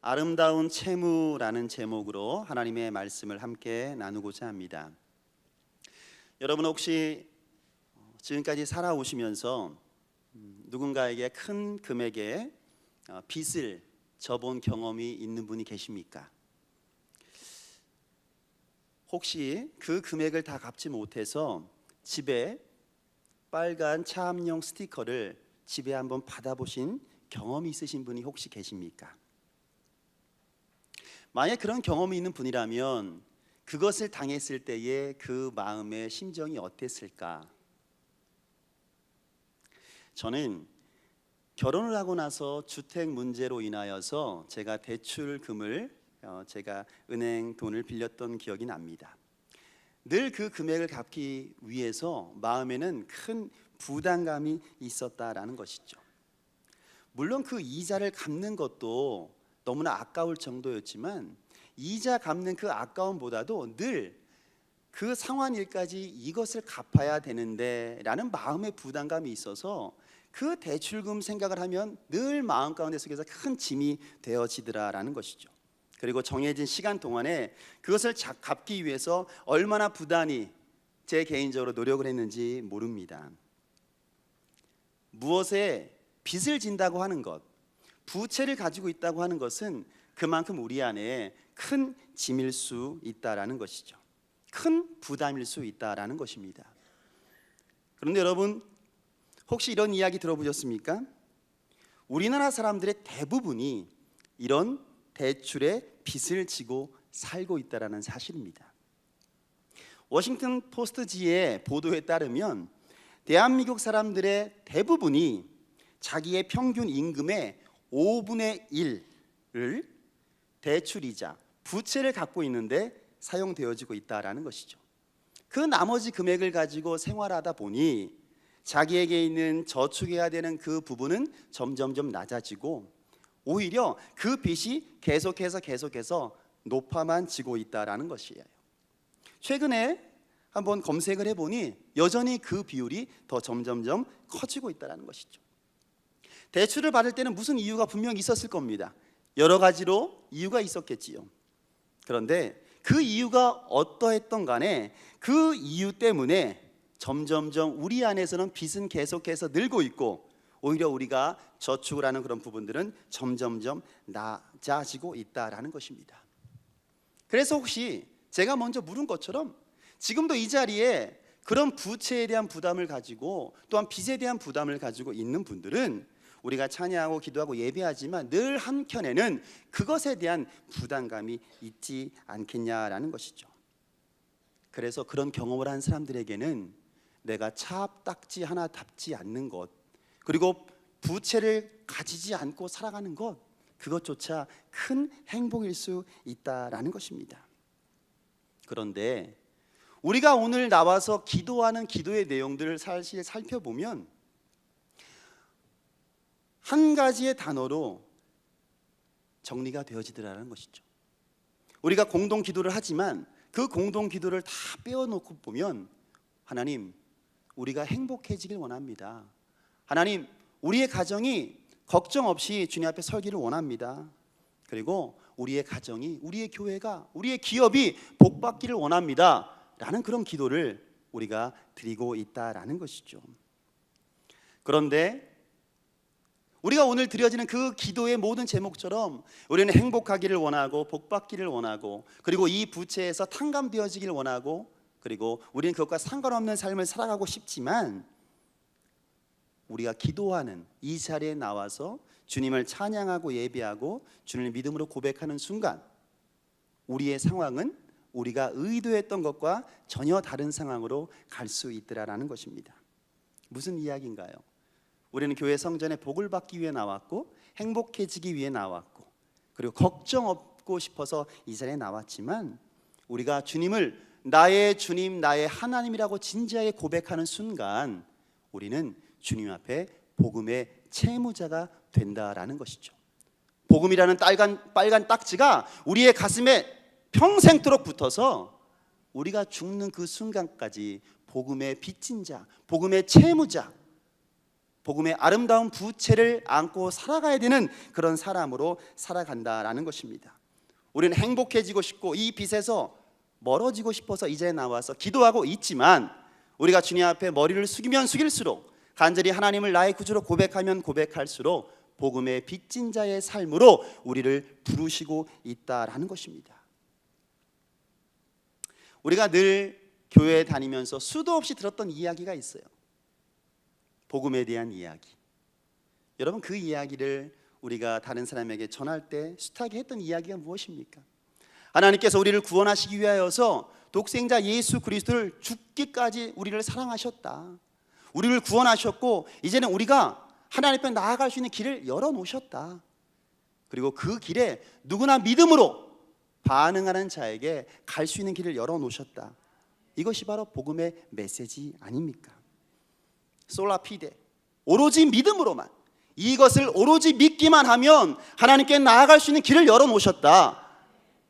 아름다운 채무라는 제목으로 하나님의 말씀을 함께 나누고자 합니다. 여러분 혹시 지금까지 살아오시면서 누군가에게 큰 금액의 빚을 져본 경험이 있는 분이 계십니까? 혹시 그 금액을 다 갚지 못해서 집에 빨간 차압용 스티커를 집에 한번 받아보신 경험이 있으신 분이 혹시 계십니까? 만약 그런 경험이 있는 분이라면 그것을 당했을 때의 그 마음의 심정이 어땠을까? 저는 결혼을 하고 나서 주택 문제로 인하여서 제가 대출금을 제가 은행 돈을 빌렸던 기억이 납니다. 늘 그 금액을 갚기 위해서 마음에는 큰 부담감이 있었다라는 것이죠. 물론 그 이자를 갚는 것도 너무나 아까울 정도였지만 이자 갚는 그 아까움보다도 늘 그 상환일까지 이것을 갚아야 되는데 라는 마음의 부담감이 있어서 그 대출금 생각을 하면 늘 마음 가운데 속에서 큰 짐이 되어지더라라는 것이죠. 그리고 정해진 시간 동안에 그것을 갚기 위해서 얼마나 부단히 제 개인적으로 노력을 했는지 모릅니다. 무엇에 빚을 진다고 하는 것, 부채를 가지고 있다고 하는 것은 그만큼 우리 안에 큰 짐일 수 있다라는 것이죠. 큰 부담일 수 있다라는 것입니다. 그런데 여러분 혹시 이런 이야기 들어보셨습니까? 우리나라 사람들의 대부분이 이런 대출에 빚을 지고 살고 있다라는 사실입니다. 워싱턴 포스트지의 보도에 따르면 대한민국 사람들의 대부분이 자기의 평균 임금의 5분의 1을 대출이자 부채를 갖고 있는데 사용되어지고 있다라는 것이죠. 그 나머지 금액을 가지고 생활하다 보니 자기에게 있는 저축해야 되는 그 부분은 점점점 낮아지고 오히려 그 빚이 계속해서 높아만 지고 있다라는 것이에요. 최근에 한번 검색을 해보니 여전히 그 비율이 더 점점점 커지고 있다라는 것이죠. 대출을 받을 때는 무슨 이유가 분명히 있었을 겁니다. 여러 가지로 이유가 있었겠지요. 그런데 그 이유가 어떠했던 간에 그 이유 때문에 점점점 우리 안에서는 빚은 계속해서 늘고 있고 오히려 우리가 저축을 하는 그런 부분들은 점점점 낮아지고 있다라는 것입니다. 그래서 혹시 제가 먼저 물은 것처럼 지금도 이 자리에 그런 부채에 대한 부담을 가지고 또한 빚에 대한 부담을 가지고 있는 분들은 우리가 찬양하고 기도하고 예배하지만 늘 한켠에는 그것에 대한 부담감이 있지 않겠냐라는 것이죠. 그래서 그런 경험을 한 사람들에게는 내가 차압딱지 하나 답지 않는 것, 그리고 부채를 가지지 않고 살아가는 것, 그것조차 큰 행복일 수 있다라는 것입니다. 그런데 우리가 오늘 나와서 기도하는 기도의 내용들을 사실 살펴보면 한 가지의 단어로 정리가 되어지더라는 것이죠. 우리가 공동 기도를 하지만 그 공동 기도를 다 빼어놓고 보면 하나님, 우리가 행복해지길 원합니다. 하나님, 우리의 가정이 걱정 없이 주님 앞에 설기를 원합니다. 그리고 우리의 가정이, 우리의 교회가, 우리의 기업이 복받기를 원합니다 라는 그런 기도를 우리가 드리고 있다라는 것이죠. 그런데 우리가 오늘 드려지는 그 기도의 모든 제목처럼 우리는 행복하기를 원하고 복받기를 원하고 그리고 이 부채에서 탕감되어지기를 원하고 그리고 우리는 그것과 상관없는 삶을 살아가고 싶지만 우리가 기도하는 이 자리에 나와서 주님을 찬양하고 예배하고 주님을 믿음으로 고백하는 순간 우리의 상황은 우리가 의도했던 것과 전혀 다른 상황으로 갈 수 있더라라는 것입니다. 무슨 이야기인가요? 우리는 교회 성전에 복을 받기 위해 나왔고 행복해지기 위해 나왔고 그리고 걱정 없고 싶어서 이 자리에 나왔지만 우리가 주님을 나의 주님, 나의 하나님이라고 진지하게 고백하는 순간 우리는 주님 앞에 복음의 채무자가 된다라는 것이죠. 복음이라는 빨간 딱지가 우리의 가슴에 평생토록 붙어서 우리가 죽는 그 순간까지 복음의 빚진 자, 복음의 채무자, 복음의 아름다운 부채를 안고 살아가야 되는 그런 사람으로 살아간다라는 것입니다. 우리는 행복해지고 싶고 이 빛에서 멀어지고 싶어서 이 자리에 나와서 기도하고 있지만, 우리가 주님 앞에 머리를 숙이면 숙일수록, 간절히 하나님을 나의 구주로 고백하면 고백할수록 복음의 빚진 자의 삶으로 우리를 부르시고 있다라는 것입니다. 우리가 늘 교회에 다니면서 수도 없이 들었던 이야기가 있어요. 복음에 대한 이야기. 여러분, 그 이야기를 우리가 다른 사람에게 전할 때 숱하게 했던 이야기가 무엇입니까? 하나님께서 우리를 구원하시기 위하여서 독생자 예수 그리스도를 죽기까지 우리를 사랑하셨다. 우리를 구원하셨고 이제는 우리가 하나님 앞에 나아갈 수 있는 길을 열어놓으셨다. 그리고 그 길에 누구나 믿음으로 반응하는 자에게 갈 수 있는 길을 열어놓으셨다. 이것이 바로 복음의 메시지 아닙니까? 솔라피데, 오로지 믿음으로만, 이것을 오로지 믿기만 하면 하나님께 나아갈 수 있는 길을 열어놓으셨다.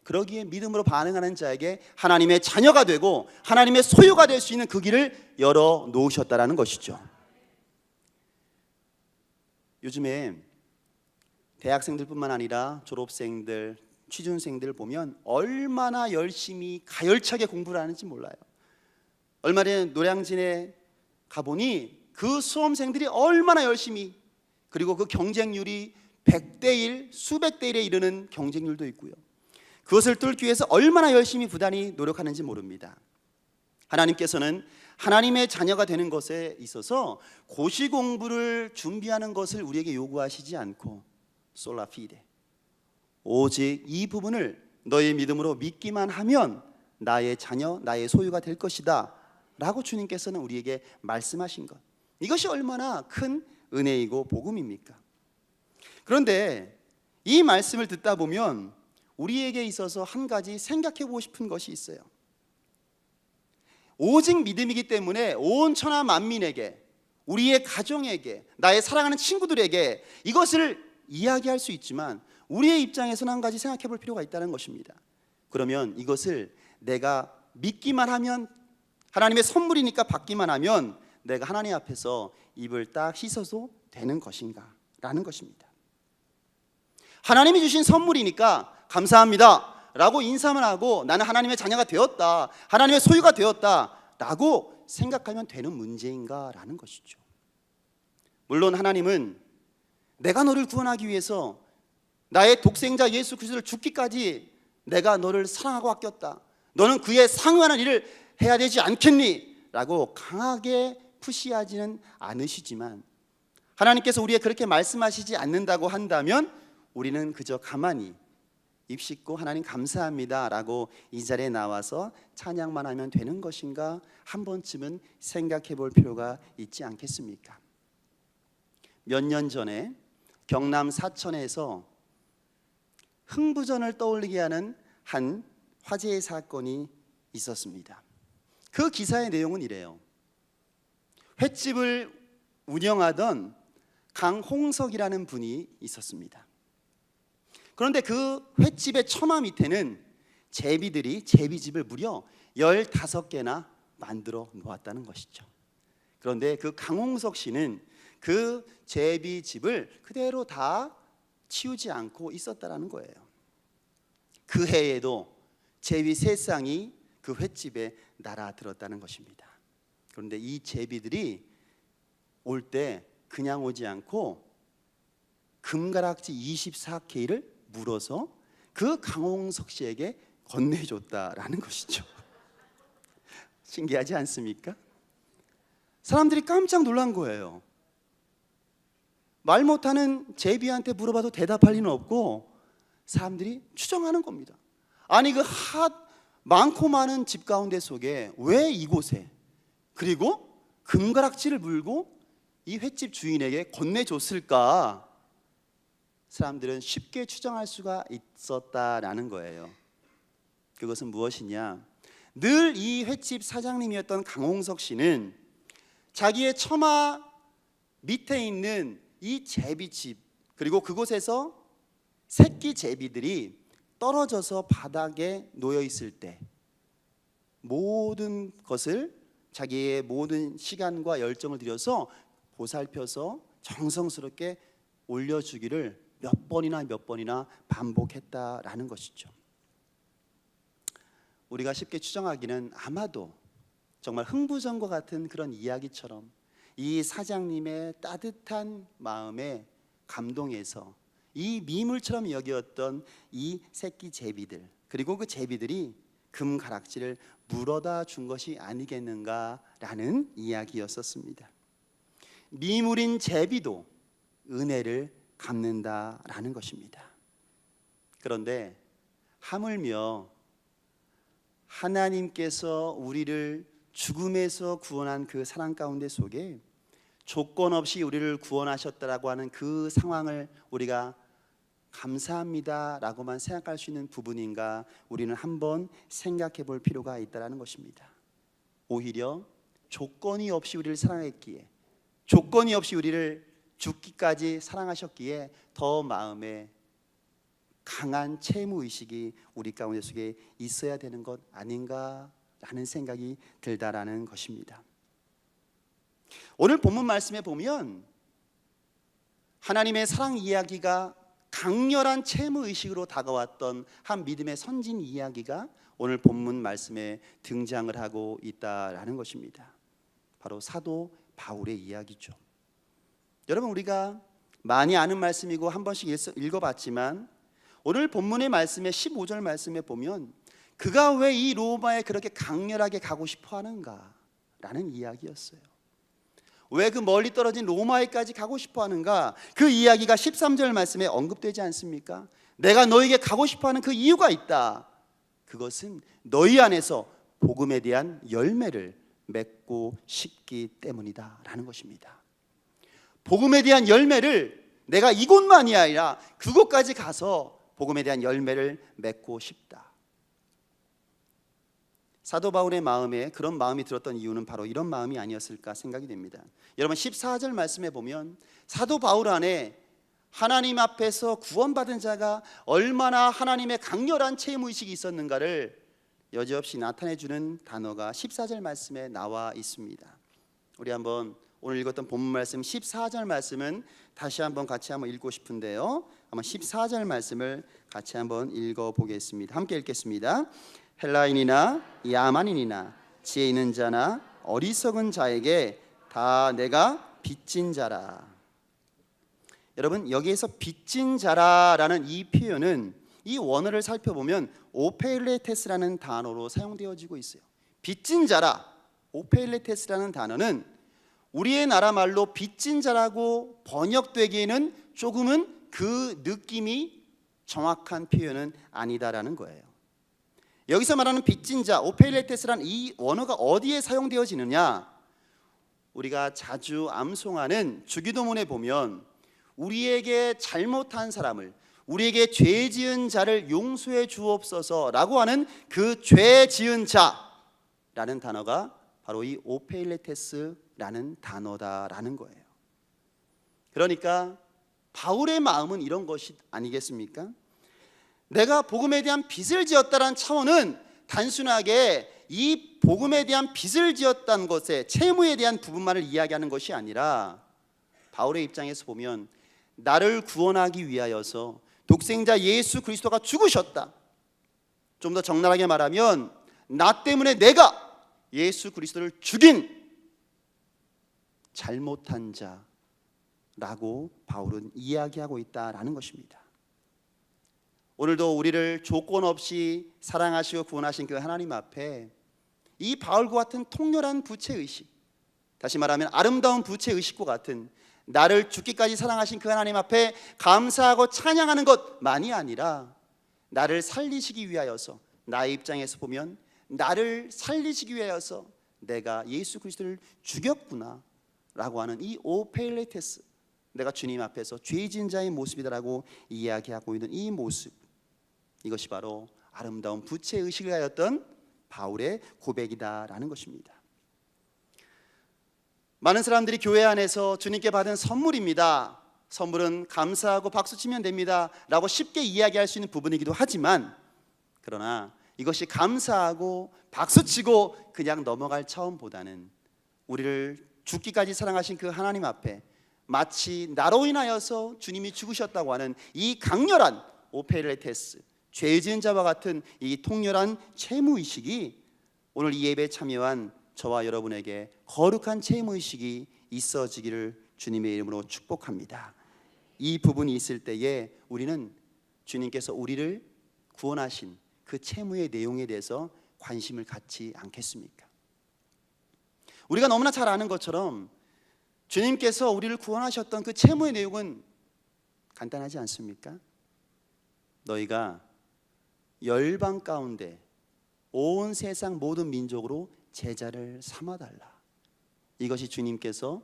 그러기에 믿음으로 반응하는 자에게 하나님의 자녀가 되고 하나님의 소유가 될 수 있는 그 길을 열어놓으셨다라는 것이죠. 요즘에 대학생들뿐만 아니라 졸업생들, 취준생들 보면 얼마나 열심히 가열차게 공부를 하는지 몰라요. 얼마 전에 노량진에 가보니 그 수험생들이 얼마나 열심히, 그리고 그 경쟁률이 100대 1, 수백 대 1에 이르는 경쟁률도 있고요. 그것을 뚫기 위해서 얼마나 열심히 부단히 노력하는지 모릅니다. 하나님께서는 하나님의 자녀가 되는 것에 있어서 고시 공부를 준비하는 것을 우리에게 요구하시지 않고 솔라피데, 오직 이 부분을 너의 믿음으로 믿기만 하면 나의 자녀, 나의 소유가 될 것이다 라고 주님께서는 우리에게 말씀하신 것, 이것이 얼마나 큰 은혜이고 복음입니까? 그런데 이 말씀을 듣다 보면 우리에게 있어서 한 가지 생각해 보고 싶은 것이 있어요. 오직 믿음이기 때문에 온 천하 만민에게, 우리의 가정에게, 나의 사랑하는 친구들에게 이것을 이야기할 수 있지만 우리의 입장에서는 한 가지 생각해 볼 필요가 있다는 것입니다. 그러면 이것을 내가 믿기만 하면, 하나님의 선물이니까 받기만 하면 내가 하나님 앞에서 입을 딱 씻어도 되는 것인가 라는 것입니다. 하나님이 주신 선물이니까 감사합니다 라고 인사만 하고 나는 하나님의 자녀가 되었다, 하나님의 소유가 되었다 라고 생각하면 되는 문제인가 라는 것이죠. 물론 하나님은 내가 너를 구원하기 위해서 나의 독생자 예수 그리스도를 죽기까지 내가 너를 사랑하고 아꼈다, 너는 그에 상응하는 일을 해야 되지 않겠니? 라고 강하게 푸시하지는 않으시지만, 하나님께서 우리에게 그렇게 말씀하시지 않는다고 한다면 우리는 그저 가만히 입 씻고 하나님 감사합니다 라고 이 자리에 나와서 찬양만 하면 되는 것인가 한 번쯤은 생각해 볼 필요가 있지 않겠습니까? 몇 년 전에 경남 사천에서 흥부전을 떠올리게 하는 한 화재의 사건이 있었습니다. 그 기사의 내용은 이래요. 횟집을 운영하던 강홍석이라는 분이 있었습니다. 그런데 그 횟집의 처마 밑에는 제비들이 제비집을 무려 15개나 만들어 놓았다는 것이죠. 그런데 그 강홍석 씨는 그 제비집을 그대로 다 치우지 않고 있었다라는 거예요. 그 해에도 제비 3쌍이 그 횟집에 날아들었다는 것입니다. 그런데 이 제비들이 올 때 그냥 오지 않고 금가락지 24K를 물어서 그 강홍석 씨에게 건네줬다라는 것이죠. 신기하지 않습니까? 사람들이 깜짝 놀란 거예요. 말 못하는 제비한테 물어봐도 대답할 리는 없고 사람들이 추정하는 겁니다. 아니 그 많고 많은 집 가운데 속에 왜 이곳에, 그리고 금가락지를 물고 이 횟집 주인에게 건네줬을까? 사람들은 쉽게 추정할 수가 있었다라는 거예요. 그것은 무엇이냐? 늘 이 횟집 사장님이었던 강홍석 씨는 자기의 처마 밑에 있는 이 제비집, 그리고 그곳에서 새끼 제비들이 떨어져서 바닥에 놓여 있을 때 모든 것을, 자기의 모든 시간과 열정을 들여서 보살펴서 정성스럽게 올려주기를 몇 번이나 반복했다라는 것이죠. 우리가 쉽게 추정하기는 아마도 정말 흥부전과 같은 그런 이야기처럼 이 사장님의 따뜻한 마음에 감동해서 이 미물처럼 여겼던 이 새끼 제비들, 그리고 그 제비들이 금가락지를 물어다 준 것이 아니겠는가라는 이야기였었습니다. 미물인 제비도 은혜를 갚는다라는 것입니다. 그런데 하물며 하나님께서 우리를 죽음에서 구원한 그 사랑 가운데 속에 조건 없이 우리를 구원하셨다라고 하는 그 상황을 우리가 감사합니다라고만 생각할 수 있는 부분인가, 우리는 한번 생각해 볼 필요가 있다는 것입니다. 오히려 조건이 없이 우리를 사랑했기에, 조건이 없이 우리를 죽기까지 사랑하셨기에 더 마음에 강한 채무의식이 우리 가운데 속에 있어야 되는 것 아닌가라는 생각이 들다라는 것입니다. 오늘 본문 말씀에 보면 하나님의 사랑 이야기가 강렬한 채무의식으로 다가왔던 한 믿음의 선진 이야기가 오늘 본문 말씀에 등장을 하고 있다라는 것입니다. 바로 사도 바울의 이야기죠. 여러분, 우리가 많이 아는 말씀이고 한 번씩 읽어봤지만 오늘 본문의 말씀에 15절 말씀에 보면 그가 왜 이 로마에 그렇게 강렬하게 가고 싶어 하는가 라는 이야기였어요. 왜 그 멀리 떨어진 로마에까지 가고 싶어 하는가, 그 이야기가 13절 말씀에 언급되지 않습니까? 내가 너에게 가고 싶어 하는 그 이유가 있다. 그것은 너희 안에서 복음에 대한 열매를 맺고 싶기 때문이다 라는 것입니다. 복음에 대한 열매를 내가 이곳만이 아니라 그곳까지 가서 복음에 대한 열매를 맺고 싶다. 사도 바울의 마음에 그런 마음이 들었던 이유는 바로 이런 마음이 아니었을까 생각이 됩니다. 여러분, 14절 말씀에 보면 사도 바울 안에 하나님 앞에서 구원받은 자가 얼마나 하나님의 강렬한 채무의식이 있었는가를 여지없이 나타내주는 단어가 14절 말씀에 나와 있습니다. 우리 한번 오늘 읽었던 본문 말씀 14절 말씀은 다시 한번 같이 한번 읽고 싶은데요, 한번 14절 말씀을 같이 한번 읽어보겠습니다. 함께 읽겠습니다. 헬라인이나 야만인이나 지혜 있는 자나 어리석은 자에게 다 내가 빚진 자라. 여러분, 여기에서 빚진 자라라는 이 표현은 이 원어를 살펴보면 오페일레테스라는 단어로 사용되어지고 있어요. 빚진 자라, 오페일레테스라는 단어는 우리의 나라 말로 빚진 자라고 번역되기에는 조금은 그 느낌이 정확한 표현은 아니다라는 거예요. 여기서 말하는 빚진 자, 오페일레테스라는 이 원어가 어디에 사용되어지느냐, 우리가 자주 암송하는 주기도문에 보면 우리에게 잘못한 사람을, 우리에게 죄 지은 자를 용서해 주옵소서라고 하는 그 죄 지은 자라는 단어가 바로 이 오페일레테스라는 단어다라는 거예요. 그러니까 바울의 마음은 이런 것이 아니겠습니까? 내가 복음에 대한 빚을 지었다는 차원은 단순하게 이 복음에 대한 빚을 지었다는 것에 채무에 대한 부분만을 이야기하는 것이 아니라, 바울의 입장에서 보면 나를 구원하기 위하여서 독생자 예수 그리스도가 죽으셨다. 좀 더 적나라하게 말하면 나 때문에 내가 예수 그리스도를 죽인 잘못한 자라고 바울은 이야기하고 있다라는 것입니다. 오늘도 우리를 조건 없이 사랑하시고 구원하신 그 하나님 앞에 이 바울과 같은 통렬한 부채의식, 다시 말하면 아름다운 부채의식과 같은 나를 죽기까지 사랑하신 그 하나님 앞에 감사하고 찬양하는 것만이 아니라 나를 살리시기 위하여서, 나의 입장에서 보면 나를 살리시기 위하여서 내가 예수 그리스도를 죽였구나 라고 하는 이 오페일레테스, 내가 주님 앞에서 죄진 자의 모습이다라고 이야기하고 있는 이 모습, 이것이 바로 아름다운 부채의식을 하였던 바울의 고백이다라는 것입니다. 많은 사람들이 교회 안에서 주님께 받은 선물입니다, 선물은 감사하고 박수치면 됩니다 라고 쉽게 이야기할 수 있는 부분이기도 하지만, 그러나 이것이 감사하고 박수치고 그냥 넘어갈 차원보다는 우리를 죽기까지 사랑하신 그 하나님 앞에 마치 나로 인하여서 주님이 죽으셨다고 하는 이 강렬한 오페레테스, 죄 지은 자와 같은 이 통렬한 채무의식이 오늘 이 예배에 참여한 저와 여러분에게 거룩한 채무의식이 있어지기를 주님의 이름으로 축복합니다. 이 부분이 있을 때에 우리는 주님께서 우리를 구원하신 그 채무의 내용에 대해서 관심을 갖지 않겠습니까? 우리가 너무나 잘 아는 것처럼 주님께서 우리를 구원하셨던 그 채무의 내용은 간단하지 않습니까? 너희가 열방 가운데 온 세상 모든 민족으로 제자를 삼아달라. 이것이 주님께서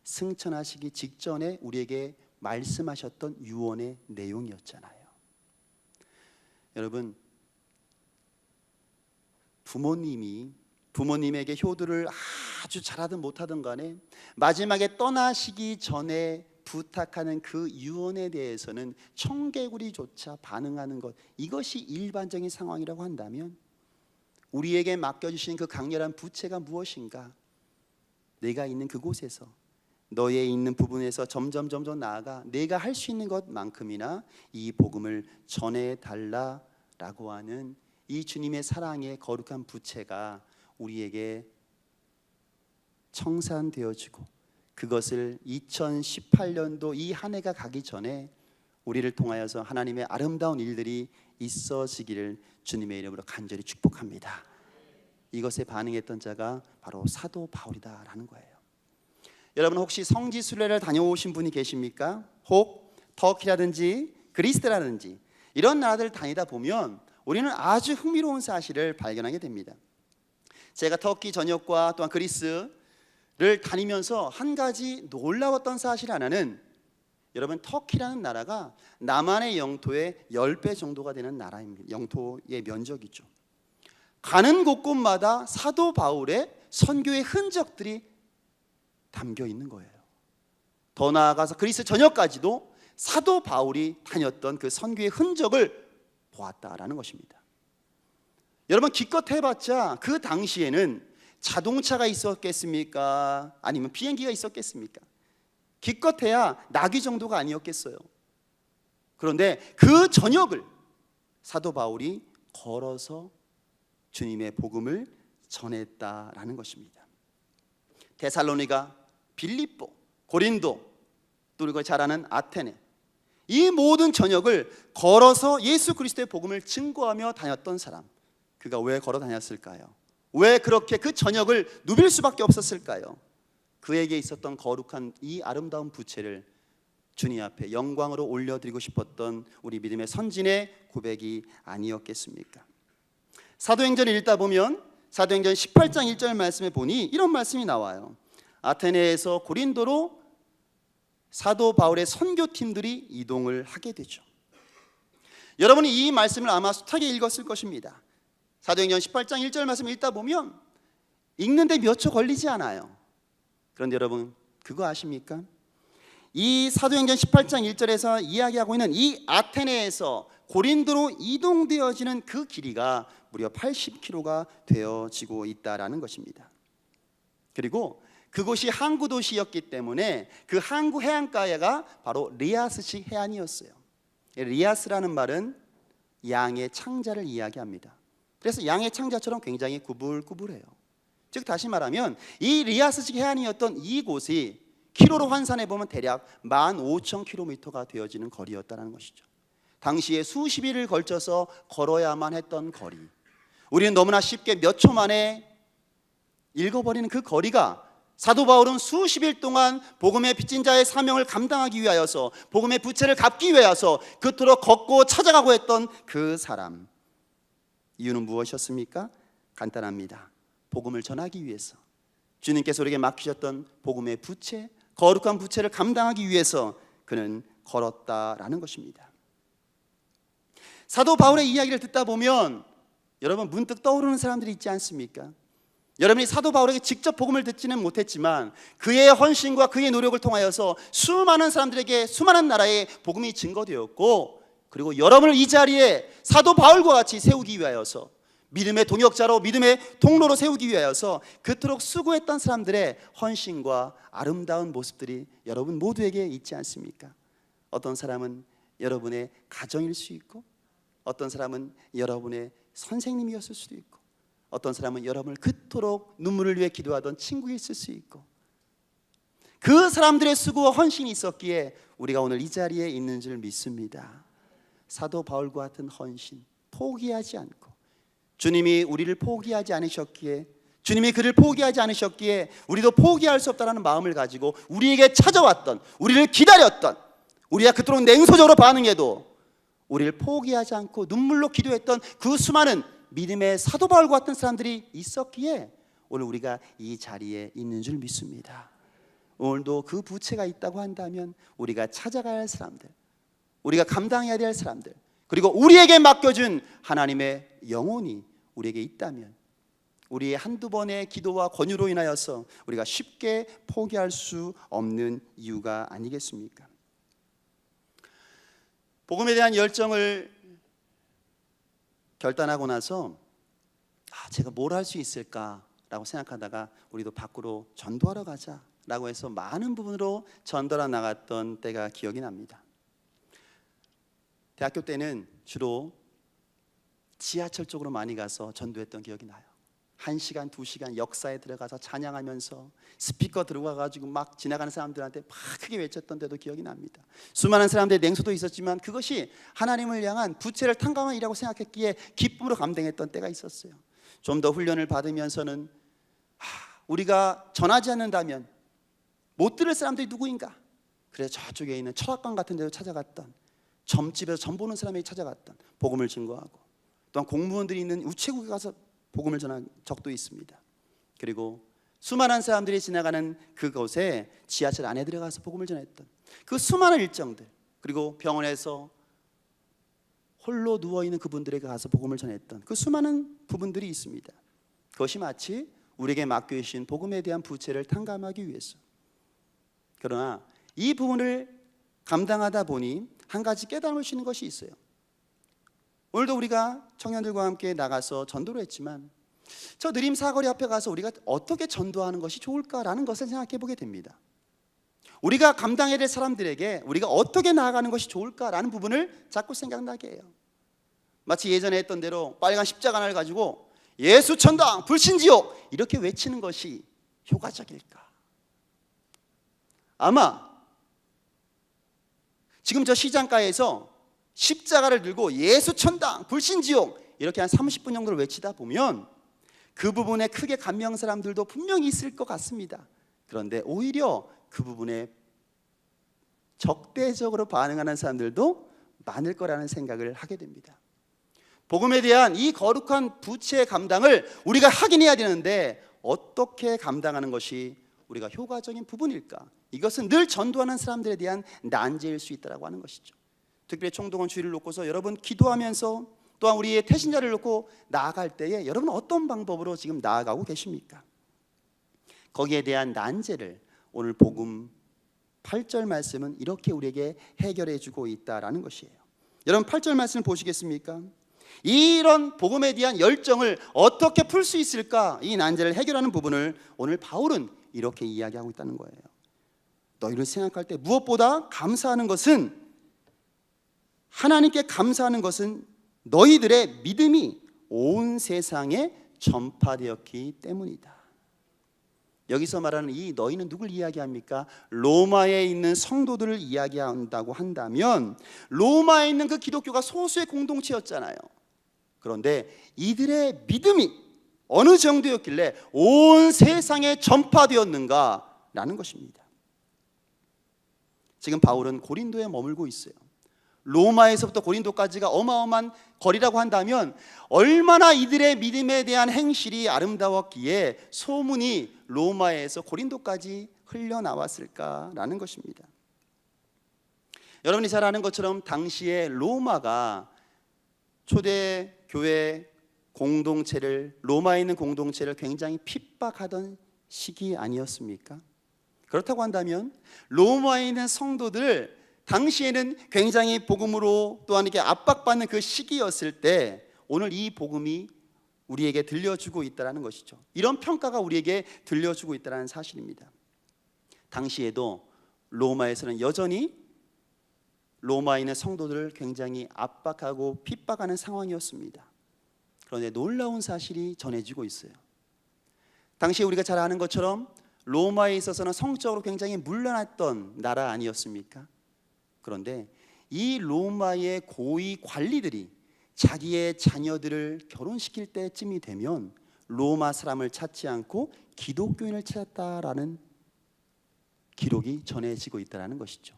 승천하시기 직전에 우리에게 말씀하셨던 유언의 내용이었잖아요. 여러분, 부모님에게 효도를 아주 잘하든 못하든 간에 마지막에 떠나시기 전에 부탁하는 그 유언에 대해서는 청개구리조차 반응하는 것, 이것이 일반적인 상황이라고 한다면 우리에게 맡겨주신 그 강렬한 부채가 무엇인가? 내가 있는 그곳에서, 너의 있는 부분에서 점점 나아가 내가 할 수 있는 것만큼이나 이 복음을 전해달라라고 하는 이 주님의 사랑의 거룩한 부채가 우리에게 청산되어지고, 그것을 2018년도 이 한 해가 가기 전에 우리를 통하여서 하나님의 아름다운 일들이 있어지기를 주님의 이름으로 간절히 축복합니다. 이것에 반응했던 자가 바로 사도 바울이다라는 거예요. 여러분, 혹시 성지 순례를 다녀오신 분이 계십니까? 혹 터키라든지 그리스라든지 이런 나라들 다니다 보면 우리는 아주 흥미로운 사실을 발견하게 됩니다. 제가 터키 전역과 또한 그리스를 다니면서 한 가지 놀라웠던 사실 하나는, 여러분, 터키라는 나라가 남한의 영토의 10배 정도가 되는 나라입니다. 영토의 면적이죠. 가는 곳곳마다 사도 바울의 선교의 흔적들이 담겨 있는 거예요. 더 나아가서 그리스 전역까지도 사도 바울이 다녔던 그 선교의 흔적을 보았다라는 것입니다. 여러분, 기껏 해봤자 그 당시에는 자동차가 있었겠습니까? 아니면 비행기가 있었겠습니까? 기껏해야 나귀 정도가 아니었겠어요. 그런데 그 전역을 사도 바울이 걸어서 주님의 복음을 전했다라는 것입니다. 데살로니가, 빌립보, 고린도, 또 우리가 잘 아는 아테네, 이 모든 전역을 걸어서 예수 그리스도의 복음을 증거하며 다녔던 사람, 그가 왜 걸어 다녔을까요? 왜 그렇게 그 전역을 누빌 수밖에 없었을까요? 그에게 있었던 거룩한 이 아름다운 부채를 주님 앞에 영광으로 올려드리고 싶었던 우리 믿음의 선진의 고백이 아니었겠습니까? 사도행전을 읽다 보면 사도행전 18장 1절 말씀에 보니 이런 말씀이 나와요. 아테네에서 고린도로 사도 바울의 선교팀들이 이동을 하게 되죠. 여러분이 이 말씀을 아마 숱하게 읽었을 것입니다. 사도행전 18장 1절 말씀 읽다 보면 읽는데 몇 초 걸리지 않아요. 그런데 여러분, 그거 아십니까? 이 사도행전 18장 1절에서 이야기하고 있는 이 아테네에서 고린도로 이동되어지는 그 길이가 무려 80km가 되어지고 있다라는 것입니다. 그리고 그곳이 항구 도시였기 때문에 그 항구 해안가가 바로 리아스식 해안이었어요. 리아스라는 말은 양의 창자를 이야기합니다. 그래서 양의 창자처럼 굉장히 구불구불해요. 즉 다시 말하면 이 리아스식 해안이었던 이곳이 키로로 환산해 보면 대략 15,000km가 되어지는 거리였다는 것이죠. 당시에 수십 일을 걸쳐서 걸어야만 했던 거리, 우리는 너무나 쉽게 몇 초 만에 읽어버리는 그 거리가 사도 바울은 수십 일 동안 복음의 빚진 자의 사명을 감당하기 위하여서, 복음의 부채를 갚기 위하여서 그토록 걷고 찾아가고 했던 그 사람, 이유는 무엇이었습니까? 간단합니다. 복음을 전하기 위해서, 주님께서 우리에게 맡기셨던 복음의 부채, 거룩한 부채를 감당하기 위해서 그는 걸었다라는 것입니다. 사도 바울의 이야기를 듣다 보면 여러분, 문득 떠오르는 사람들이 있지 않습니까? 여러분이 사도 바울에게 직접 복음을 듣지는 못했지만 그의 헌신과 그의 노력을 통하여서 수많은 사람들에게, 수많은 나라에 복음이 증거되었고, 그리고 여러분을 이 자리에 사도 바울과 같이 세우기 위하여서 믿음의 동역자로 믿음의 통로로 세우기 위하여서 그토록 수고했던 사람들의 헌신과 아름다운 모습들이 여러분 모두에게 있지 않습니까? 어떤 사람은 여러분의 가정일 수 있고, 어떤 사람은 여러분의 선생님이었을 수도 있고, 어떤 사람은 여러분을 그토록 눈물을 위해 기도하던 친구였을 수 있고, 그 사람들의 수고와 헌신이 있었기에 우리가 오늘 이 자리에 있는 줄 믿습니다. 사도 바울과 같은 헌신, 포기하지 않고, 주님이 우리를 포기하지 않으셨기에, 주님이 그를 포기하지 않으셨기에 우리도 포기할 수 없다는 마음을 가지고 우리에게 찾아왔던, 우리를 기다렸던, 우리가 그토록 냉소적으로 반응해도 우리를 포기하지 않고 눈물로 기도했던 그 수많은 믿음의 사도 바울과 같은 사람들이 있었기에 오늘 우리가 이 자리에 있는 줄 믿습니다. 오늘도 그 부채가 있다고 한다면 우리가 찾아가야 할 사람들, 우리가 감당해야 될 사람들, 그리고 우리에게 맡겨준 하나님의 영혼이 우리에게 있다면 우리의 한두 번의 기도와 권유로 인하여서 우리가 쉽게 포기할 수 없는 이유가 아니겠습니까? 복음에 대한 열정을 결단하고 나서 제가 뭘 할 수 있을까라고 생각하다가 우리도 밖으로 전도하러 가자라고 해서 많은 부분으로 전도하러 나갔던 때가 기억이 납니다. 대학교 때는 주로 지하철 쪽으로 많이 가서 전도했던 기억이 나요. 1시간, 2시간 역사에 들어가서 찬양하면서 스피커 들어가가지고 막 지나가는 사람들한테 막 크게 외쳤던 때도 기억이 납니다. 수많은 사람들의 냉소도 있었지만 그것이 하나님을 향한 부채를 탕감한 일이라고 생각했기에 기쁨으로 감당했던 때가 있었어요. 좀 더 훈련을 받으면서는 우리가 전하지 않는다면 못 들을 사람들이 누구인가? 그래서 저쪽에 있는 철학관 같은 데도 찾아갔던, 점집에서 점 보는 사람에게 찾아갔던, 복음을 증거하고, 또한 공무원들이 있는 우체국에 가서 복음을 전한 적도 있습니다. 그리고 수많은 사람들이 지나가는 그곳에 지하철 안에 들어가서 복음을 전했던 그 수많은 일정들, 그리고 병원에서 홀로 누워있는 그분들에게 가서 복음을 전했던 그 수많은 부분들이 있습니다. 그것이 마치 우리에게 맡겨주신 복음에 대한 부채를 탕감하기 위해서. 그러나 이 부분을 감당하다 보니 한 가지 깨달을 수 있는 것이 있어요. 오늘도 우리가 청년들과 함께 나가서 전도를 했지만 저 느림 사거리 앞에 가서 우리가 어떻게 전도하는 것이 좋을까라는 것을 생각해 보게 됩니다. 우리가 감당해야 될 사람들에게 우리가 어떻게 나아가는 것이 좋을까라는 부분을 자꾸 생각나게 해요. 마치 예전에 했던 대로 빨간 십자가 하나를 가지고 예수 천당 불신지옥 이렇게 외치는 것이 효과적일까? 아마 지금 저 시장가에서 십자가를 들고 예수 천당 불신지옥 이렇게 한 30분 정도를 외치다 보면 그 부분에 크게 감명한 사람들도 분명히 있을 것 같습니다. 그런데 오히려 그 부분에 적대적으로 반응하는 사람들도 많을 거라는 생각을 하게 됩니다. 복음에 대한 이 거룩한 부채 감당을 우리가 하긴 해야 되는데 어떻게 감당하는 것이 우리가 효과적인 부분일까? 이것은 늘 전도하는 사람들에 대한 난제일 수 있다고 하는 것이죠. 특별히 총동원 주일을 놓고서 여러분 기도하면서 또한 우리의 태신자를 놓고 나아갈 때에 여러분 어떤 방법으로 지금 나아가고 계십니까? 거기에 대한 난제를 오늘 복음 8절 말씀은 이렇게 우리에게 해결해 주고 있다라는 것이에요. 여러분 8절 말씀 보시겠습니까? 이런 복음에 대한 열정을 어떻게 풀 수 있을까? 이 난제를 해결하는 부분을 오늘 바울은 이렇게 이야기하고 있다는 거예요. 너희를 생각할 때 무엇보다 감사하는 것은, 하나님께 감사하는 것은 너희들의 믿음이 온 세상에 전파되었기 때문이다. 여기서 말하는 이 너희는 누굴 이야기합니까? 로마에 있는 성도들을 이야기한다고 한다면 로마에 있는 그 기독교가 소수의 공동체였잖아요. 그런데 이들의 믿음이 어느 정도였길래 온 세상에 전파되었는가라는 것입니다. 지금 바울은 고린도에 머물고 있어요. 로마에서부터 고린도까지가 어마어마한 거리라고 한다면 얼마나 이들의 믿음에 대한 행실이 아름다웠기에 소문이 로마에서 고린도까지 흘러나왔을까라는 것입니다. 여러분이 잘 아는 것처럼 당시에 로마가 초대 교회 공동체를, 로마에 있는 공동체를 굉장히 핍박하던 시기 아니었습니까? 그렇다고 한다면 로마에 있는 성도들 당시에는 굉장히 복음으로 또한 이렇게 압박받는 그 시기였을 때 오늘 이 복음이 우리에게 들려주고 있다는 것이죠. 이런 평가가 우리에게 들려주고 있다는 사실입니다. 당시에도 로마에서는 여전히 로마에 있는 성도들을 굉장히 압박하고 핍박하는 상황이었습니다. 그런데 놀라운 사실이 전해지고 있어요. 당시 우리가 잘 아는 것처럼 로마에 있어서는 성적으로 굉장히 문란했던 나라 아니었습니까? 그런데 이 로마의 고위 관리들이 자기의 자녀들을 결혼시킬 때쯤이 되면 로마 사람을 찾지 않고 기독교인을 찾았다라는 기록이 전해지고 있다는 것이죠.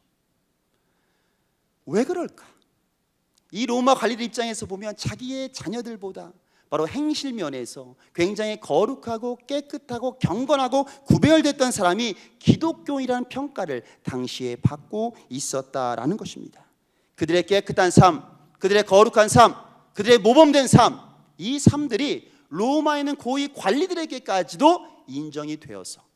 왜 그럴까? 이 로마 관리들 입장에서 보면 자기의 자녀들보다 바로 행실 면에서 굉장히 거룩하고 깨끗하고 경건하고 구별됐던 사람이 기독교인이라는 평가를 당시에 받고 있었다라는 것입니다. 그들의 깨끗한 삶, 그들의 거룩한 삶, 그들의 모범된 삶, 이 삶들이 로마에 있는 고위 관리들에게까지도 인정이 되어서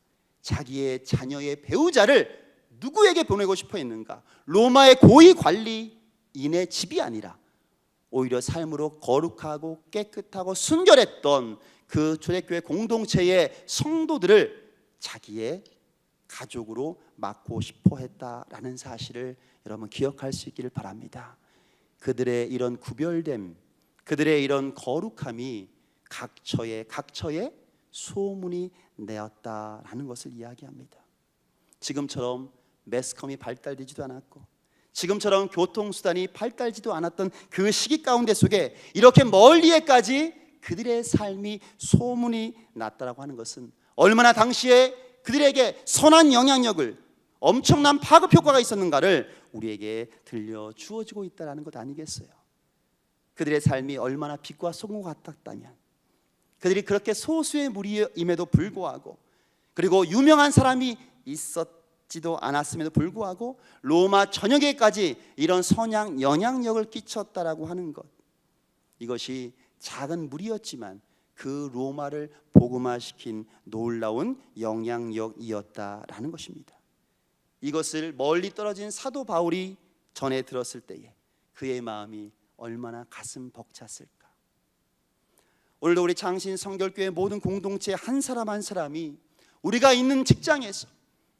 자기의 자녀의 배우자를 누구에게 보내고 싶어 했는가? 로마의 고위 관리인의 집이 아니라 오히려 삶으로 거룩하고 깨끗하고 순결했던 그 초대교회 공동체의 성도들을 자기의 가족으로 맡고 싶어 했다라는 사실을 여러분 기억할 수 있기를 바랍니다. 그들의 이런 구별됨, 그들의 이런 거룩함이 각처에 소문이 내었다라는 것을 이야기합니다. 지금처럼 매스컴이 발달되지도 않았고 지금처럼 교통수단이 발달지도 않았던 그 시기 가운데 속에 이렇게 멀리에까지 그들의 삶이 소문이 났다라고 하는 것은 얼마나 당시에 그들에게 선한 영향력을, 엄청난 파급 효과가 있었는가를 우리에게 들려주어지고 있다는 것 아니겠어요? 그들의 삶이 얼마나 빛과 소금과 같았다면, 그들이 그렇게 소수의 무리임에도 불구하고, 그리고 유명한 사람이 있었지도 않았음에도 불구하고 로마 전역에까지 이런 선한 영향력을 끼쳤다라고 하는 것, 이것이 작은 무리였지만 그 로마를 복음화시킨 놀라운 영향력이었다라는 것입니다. 이것을 멀리 떨어진 사도 바울이 전해 들었을 때에 그의 마음이 얼마나 가슴 벅찼을까. 오늘도 우리 창신 성결교회 모든 공동체 한 사람 한 사람이 우리가 있는 직장에서,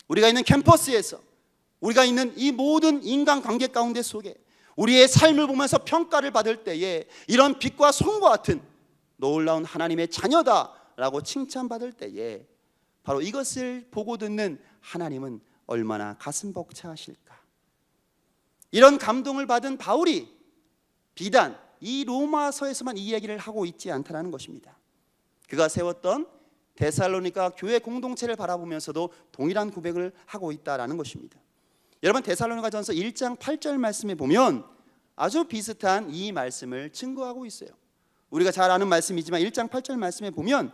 우리가 있는 캠퍼스에서, 우리가 있는 이 모든 인간관계 가운데 속에 우리의 삶을 보면서 평가를 받을 때에 이런 빛과 손과 같은 놀라운 하나님의 자녀다라고 칭찬받을 때에 바로 이것을 보고 듣는 하나님은 얼마나 가슴 벅차하실까. 이런 감동을 받은 바울이 비단 이 로마서에서만 이 이야기를 하고 있지 않다는 것입니다. 그가 세웠던 데살로니가 교회 공동체를 바라보면서도 동일한 고백을 하고 있다는 것입니다. 여러분, 데살로니가전서 1장 8절 말씀에 보면 아주 비슷한 이 말씀을 증거하고 있어요. 우리가 잘 아는 말씀이지만 1장 8절 말씀에 보면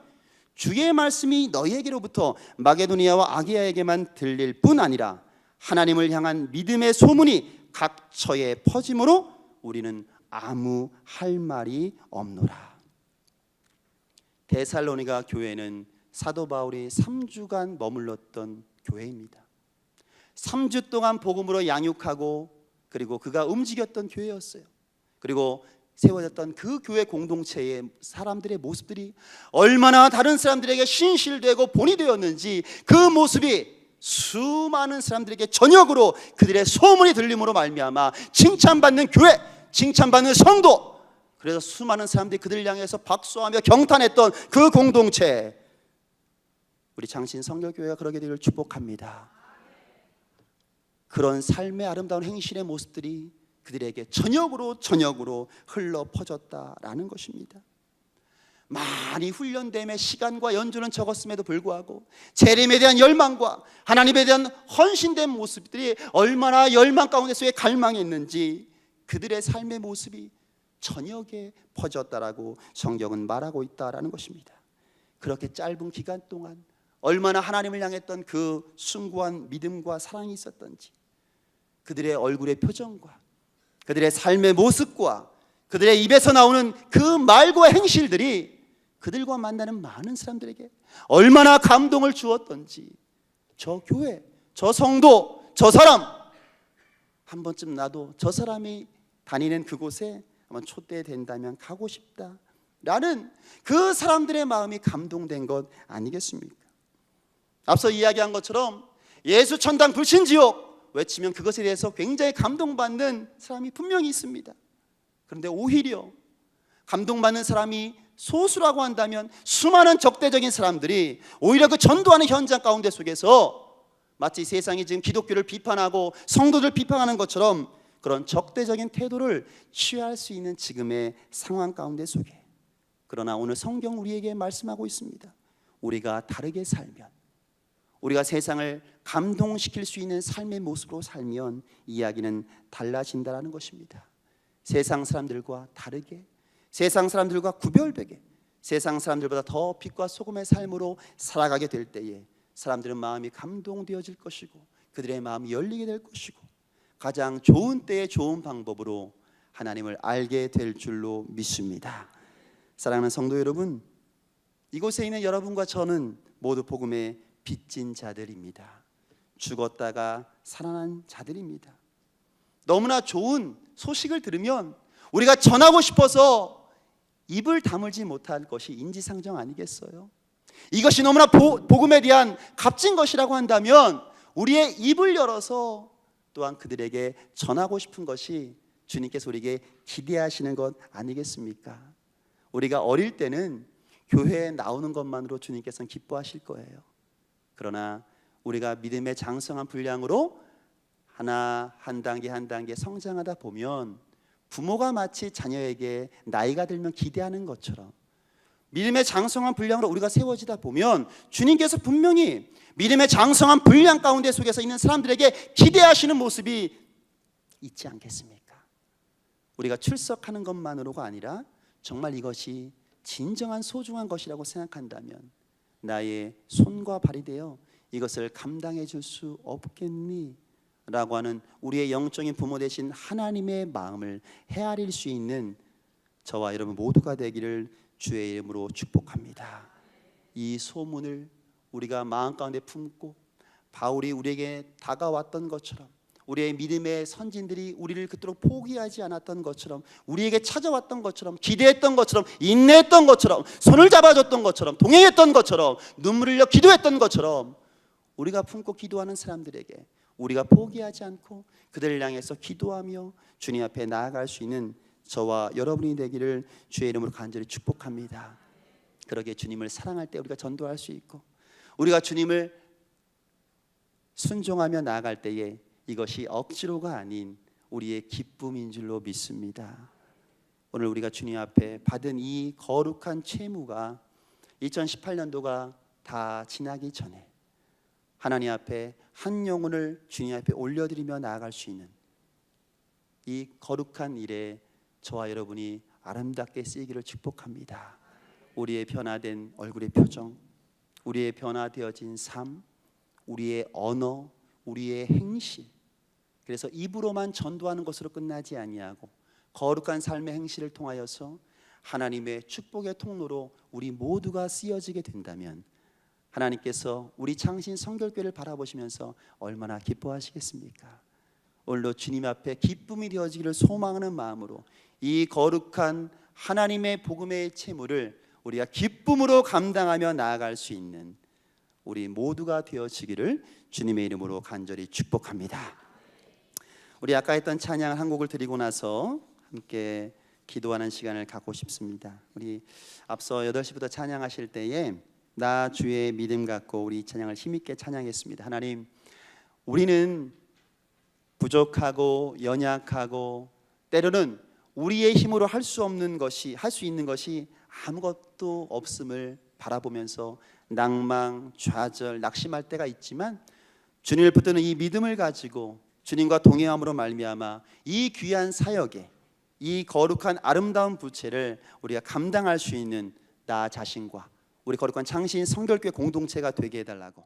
주의 말씀이 너희에게로부터 마게도니아와 아기야에게만 들릴 뿐 아니라 하나님을 향한 믿음의 소문이 각처에 퍼짐으로 우리는 아무 할 말이 없노라. 데살로니가 교회는 사도 바울이 3주간 머물렀던 교회입니다. 3주 동안 복음으로 양육하고 그리고 그가 움직였던 교회였어요. 그리고 세워졌던 그 교회 공동체의 사람들의 모습들이 얼마나 다른 사람들에게 신실되고 본이 되었는지 그 모습이 수많은 사람들에게 저녁으로 그들의 소문이 들림으로 말미암아 칭찬받는 교회, 칭찬받는 성도, 그래서 수많은 사람들이 그들을 향해서 박수하며 경탄했던 그 공동체, 우리 창신 성결교회가 그러게 되기를 축복합니다. 그런 삶의 아름다운 행실의 모습들이 그들에게 저녁으로 흘러 퍼졌다라는 것입니다. 많이 훈련됨의 시간과 연주는 적었음에도 불구하고 재림에 대한 열망과 하나님에 대한 헌신된 모습들이 얼마나 열망 가운데 속에 갈망했는지 그들의 삶의 모습이 저녁에 퍼졌다라고 성경은 말하고 있다라는 것입니다. 그렇게 짧은 기간 동안 얼마나 하나님을 향했던 그 숭고한 믿음과 사랑이 있었던지, 그들의 얼굴의 표정과 그들의 삶의 모습과 그들의 입에서 나오는 그 말과 행실들이 그들과 만나는 많은 사람들에게 얼마나 감동을 주었던지, 저 교회, 저 성도, 저 사람 한 번쯤 나도 저 사람이 다니는 그곳에 한번 초대된다면 가고 싶다, 라는 그 사람들의 마음이 감동된 것 아니겠습니까? 앞서 이야기한 것처럼 예수 천당 불신지옥 외치면 그것에 대해서 굉장히 감동받는 사람이 분명히 있습니다. 그런데 오히려 감동받는 사람이 소수라고 한다면 수많은 적대적인 사람들이 오히려 그 전도하는 현장 가운데 속에서 마치 세상이 지금 기독교를 비판하고 성도들 비판하는 것처럼 그런 적대적인 태도를 취할 수 있는 지금의 상황 가운데 속에, 그러나 오늘 성경 우리에게 말씀하고 있습니다. 우리가 다르게 살면, 우리가 세상을 감동시킬 수 있는 삶의 모습으로 살면 이야기는 달라진다는 것입니다. 세상 사람들과 다르게, 세상 사람들과 구별되게, 세상 사람들보다 더 빛과 소금의 삶으로 살아가게 될 때에 사람들은 마음이 감동되어질 것이고 그들의 마음이 열리게 될 것이고 가장 좋은 때에 좋은 방법으로 하나님을 알게 될 줄로 믿습니다. 사랑하는 성도 여러분, 이곳에 있는 여러분과 저는 모두 복음의 빚진 자들입니다. 죽었다가 살아난 자들입니다. 너무나 좋은 소식을 들으면 우리가 전하고 싶어서 입을 다물지 못할 것이 인지상정 아니겠어요? 이것이 너무나 복음에 대한 값진 것이라고 한다면 우리의 입을 열어서 또한 그들에게 전하고 싶은 것이 주님께서 우리에게 기대하시는 것 아니겠습니까? 우리가 어릴 때는 교회에 나오는 것만으로 주님께서는 기뻐하실 거예요. 그러나 우리가 믿음의 장성한 분량으로 하나 한 단계 한 단계 성장하다 보면 부모가 마치 자녀에게 나이가 들면 기대하는 것처럼 믿음의 장성한 분량으로 우리가 세워지다 보면 주님께서 분명히 믿음의 장성한 분량 가운데 속에서 있는 사람들에게 기대하시는 모습이 있지 않겠습니까? 우리가 출석하는 것만으로가 아니라 정말 이것이 진정한 소중한 것이라고 생각한다면 나의 손과 발이 되어 이것을 감당해 줄 수 없겠니? 라고 하는 우리의 영적인 부모 되신 하나님의 마음을 헤아릴 수 있는 저와 여러분 모두가 되기를 주의 이름으로 축복합니다. 이 소문을 우리가 마음 가운데 품고 바울이 우리에게 다가왔던 것처럼, 우리의 믿음의 선진들이 우리를 그토록 포기하지 않았던 것처럼, 우리에게 찾아왔던 것처럼, 기대했던 것처럼, 인내했던 것처럼, 손을 잡아줬던 것처럼, 동행했던 것처럼, 눈물을 흘려 기도했던 것처럼 우리가 품고 기도하는 사람들에게 우리가 포기하지 않고 그들을 향해서 기도하며 주님 앞에 나아갈 수 있는 저와 여러분이 되기를 주의 이름으로 간절히 축복합니다. 그러게 주님을 사랑할 때 우리가 전도할 수 있고 우리가 주님을 순종하며 나아갈 때에 이것이 억지로가 아닌 우리의 기쁨인 줄로 믿습니다. 오늘 우리가 주님 앞에 받은 이 거룩한 채무가 2018년도가 다 지나기 전에 하나님 앞에 한 영혼을 주님 앞에 올려드리며 나아갈 수 있는 이 거룩한 일에 저와 여러분이 아름답게 쓰이기를 축복합니다. 우리의 변화된 얼굴의 표정, 우리의 변화되어진 삶, 우리의 언어, 우리의 행실, 그래서 입으로만 전도하는 것으로 끝나지 아니하고 거룩한 삶의 행실을 통하여서 하나님의 축복의 통로로 우리 모두가 쓰여지게 된다면 하나님께서 우리 창신 성결교회를 바라보시면서 얼마나 기뻐하시겠습니까? 오늘도 주님 앞에 기쁨이 되어지기를 소망하는 마음으로 이 거룩한 하나님의 복음의 채무를 우리가 기쁨으로 감당하며 나아갈 수 있는 우리 모두가 되어지기를 주님의 이름으로 간절히 축복합니다. 우리 아까 했던 찬양 한 곡을 드리고 나서 함께 기도하는 시간을 갖고 싶습니다. 우리 앞서 8시부터 찬양하실 때에 나 주의 믿음 갖고 우리 찬양을 힘있게 찬양했습니다. 하나님, 우리는 부족하고 연약하고 때로는 우리의 힘으로 할 수 없는 것이, 할 수 있는 것이 아무것도 없음을 바라보면서 낭망, 좌절, 낙심할 때가 있지만 주님을 붙드는 이 믿음을 가지고 주님과 동행함으로 말미암아 이 귀한 사역에, 이 거룩한 아름다운 부채를 우리가 감당할 수 있는 나 자신과 우리 거룩한 창신 성결교회 공동체가 되게 해달라고